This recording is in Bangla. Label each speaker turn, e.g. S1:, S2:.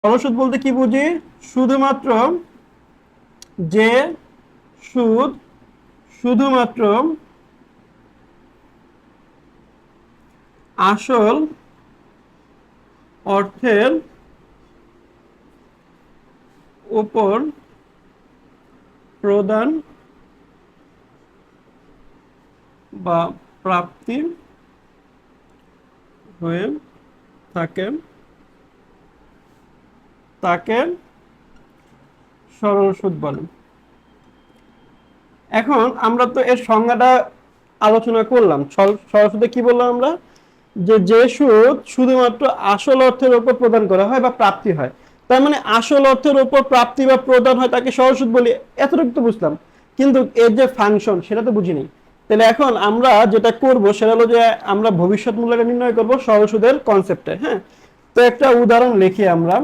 S1: সরল সুদ বলতে কি বুঝি? শুধুমাত্র যে সুদ শুধুমাত্র আসল অর্থের উপর প্রদান বা প্রাপ্তি হয়ে থাকে তাকে সরল সুদ বলে। এখন আমরা তো এর সংজ্ঞাটা আলোচনা করলাম। সরল সুদে কি বললাম আমরা? যে সুদ শুধুমাত্র আসল অর্থের উপর প্রদান করা হয় বা প্রাপ্তি হয়, তার মানে আসল অর্থের উপর প্রাপ্তি বা প্রদান হয় তাকে সরল সুদ বলি। এতটুকু তো বুঝলাম, কিন্তু এর যে ফাংশন সেটা তো বুঝিনি। তাহলে এখন আমরা যেটা করব সেটা হলো যে আমরা ভবিষ্যৎ মূল্যটা নির্ণয় করব সরল সুদের কনসেপ্টে। হ্যাঁ, তো একটা উদাহরণ লিখি আমরা।